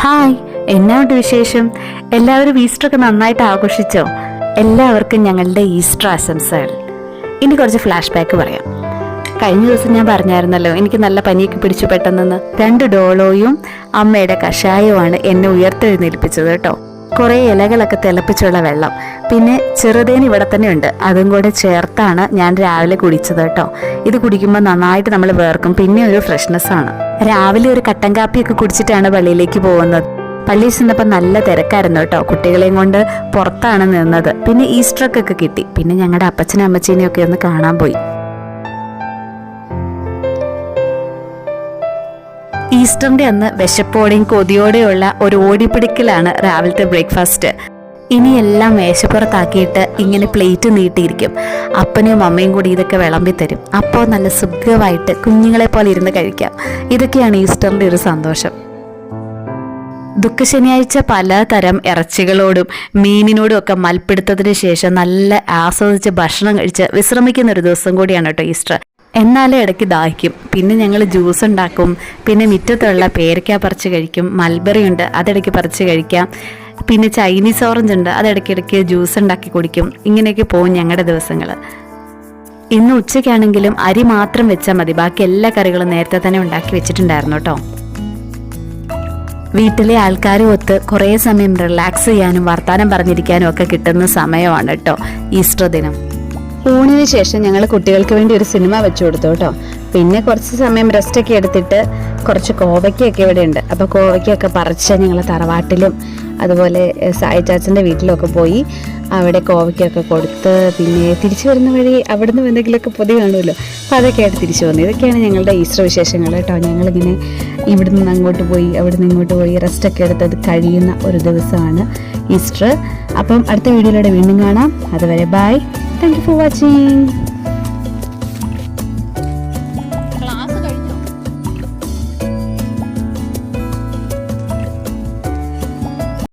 Hi, എന്നാണ്ട് വിശേഷം? എല്ലാവരും ഈസ്റ്ററൊക്കെ നന്നായിട്ട് ആഘോഷിച്ചോ? എല്ലാവർക്കും ഞങ്ങളുടെ ഈസ്റ്റർ ആശംസകൾ. ഇനി കുറച്ച് ഫ്ലാഷ് ബാക്ക് പറയാം. കഴിഞ്ഞ ദിവസം ഞാൻ പറഞ്ഞായിരുന്നല്ലോ എനിക്ക് നല്ല പനിയൊക്കെ പിടിച്ചു പെട്ടെന്ന്. 2 ഡോളോയും അമ്മയുടെ കഷായവുമാണ് എന്നെ ഉയർത്തെഴുന്നേൽപ്പിച്ചത് കേട്ടോ. കുറേ ഇലകളൊക്കെ തിളപ്പിച്ചുള്ള വെള്ളം, പിന്നെ ചെറുതേൻ ഇവിടെ തന്നെ ഉണ്ട്, അതും കൂടെ ചേർത്താണ് ഞാൻ രാവിലെ കുടിച്ചത് കേട്ടോ. ഇത് കുടിക്കുമ്പോൾ നന്നായിട്ട് നമ്മൾ വേർക്കും, പിന്നെ ഒരു ഫ്രഷ്നെസ് ആണ്. രാവിലെ ഒരു കട്ടൻ കാപ്പിയൊക്കെ കുടിച്ചിട്ടാണ് പള്ളിയിലേക്ക് പോകുന്നത്. പള്ളിയിൽ ചെന്നപ്പോൾ നല്ല തിരക്കായിരുന്നു കേട്ടോ. കുട്ടികളെയും കൊണ്ട് പുറത്താണ് നിന്നത്. പിന്നെ ഈസ്റ്ററൊക്കെ കിട്ടി. പിന്നെ ഞങ്ങളുടെ അപ്പച്ചനും അമ്മച്ചീനെയും ഒക്കെ ഒന്ന് കാണാൻ പോയി. ഈസ്റ്ററിന്റെ അന്ന് വിശപ്പോടെയും കൊതിയോടെയുള്ള ഒരു ഓടിപ്പിടിക്കലാണ് രാവിലത്തെ ബ്രേക്ക്ഫാസ്റ്റ്. ഇനിയെല്ലാം മേശപ്പുറത്താക്കിയിട്ട് ഇങ്ങനെ പ്ലേറ്റ് നീട്ടിയിരിക്കും. അപ്പനും അമ്മയും കൂടി ഇതൊക്കെ വിളമ്പി തരും. അപ്പോൾ നല്ല സുഖമായിട്ട് കുഞ്ഞുങ്ങളെ പോലെ ഇരുന്ന് കഴിക്കാം. ഇതൊക്കെയാണ് ഈസ്റ്ററിന്റെ ഒരു സന്തോഷം. ദുഃഖശനിയാഴ്ച പലതരം ഇറച്ചികളോടും മീനിനോടും ഒക്കെ മൽപ്പിടുത്തതിന് ശേഷം നല്ല ആസ്വദിച്ച് ഭക്ഷണം കഴിച്ച് വിശ്രമിക്കുന്ന ഒരു ദിവസം കൂടിയാണ് കേട്ടോ ഈസ്റ്റർ. എന്നാലും ഇടയ്ക്ക് ദാഹിക്കും. പിന്നെ ഞങ്ങൾ ജ്യൂസ് ഉണ്ടാക്കും. പിന്നെ മുറ്റത്തുള്ള പേരയ്ക്ക പറിച്ച് കഴിക്കും. മൽബറി ഉണ്ട്, അതിടയ്ക്ക് പറിച്ച് കഴിക്കാം. പിന്നെ ചൈനീസ് ഓറഞ്ച് ഉണ്ട്, അതിടയ്ക്കിടയ്ക്ക് ജ്യൂസ് ഉണ്ടാക്കി കുടിക്കും. ഇങ്ങനെയൊക്കെ പോകും ഞങ്ങളുടെ ദിവസങ്ങൾ. ഇന്ന് ഉച്ചയ്ക്കാണെങ്കിലും അരി മാത്രം വെച്ചാൽ മതി, ബാക്കി എല്ലാ കറികളും നേരത്തെ തന്നെ ഉണ്ടാക്കി വെച്ചിട്ടുണ്ടായിരുന്നു കേട്ടോ. വീട്ടിലെ ആൾക്കാരും ഒത്ത് കുറേ സമയം റിലാക്സ് ചെയ്യാനും വർത്താനം പറഞ്ഞിരിക്കാനും ഒക്കെ കിട്ടുന്ന സമയമാണ് കേട്ടോ ഈസ്റ്റർ ദിനം. ഊണിന് ശേഷം ഞങ്ങൾ കുട്ടികൾക്ക് വേണ്ടി ഒരു സിനിമ വെച്ചു കൊടുത്തു കേട്ടോ. പിന്നെ കുറച്ച് സമയം റെസ്റ്റൊക്കെ എടുത്തിട്ട് കുറച്ച് കോവയ്ക്കൊക്കെ ഇവിടെ ഉണ്ട്. അപ്പോൾ കോവയ്ക്കൊക്കെ പറിച്ച് ഞങ്ങൾ തറവാട്ടിലും അതുപോലെ സായി ചാച്ചൻ്റെ വീട്ടിലൊക്കെ പോയി അവിടെ കോവയ്ക്കൊക്കെ കൊടുത്ത് പിന്നെ തിരിച്ചു വരുന്ന വഴി അവിടുന്ന് എന്തെങ്കിലുമൊക്കെ പൊതി കാണുമല്ലോ, അപ്പോൾ അതൊക്കെ ആയിട്ട് തിരിച്ചു വന്നു. ഇതൊക്കെയാണ് ഞങ്ങളുടെ ഈസ്റ്റർ വിശേഷങ്ങൾ കേട്ടോ. ഞങ്ങളിങ്ങനെ ഇവിടെ നിന്ന് അങ്ങോട്ട് പോയി അവിടെ നിന്ന് ഇങ്ങോട്ട് പോയി റെസ്റ്റൊക്കെ എടുത്തത് കഴിയുന്ന ഒരു ദിവസമാണ് ഈസ്റ്റർ. അപ്പം അടുത്ത വീഡിയോയിലൂടെ വീണ്ടും കാണാം. അതുവരെ by. Thank you for watching.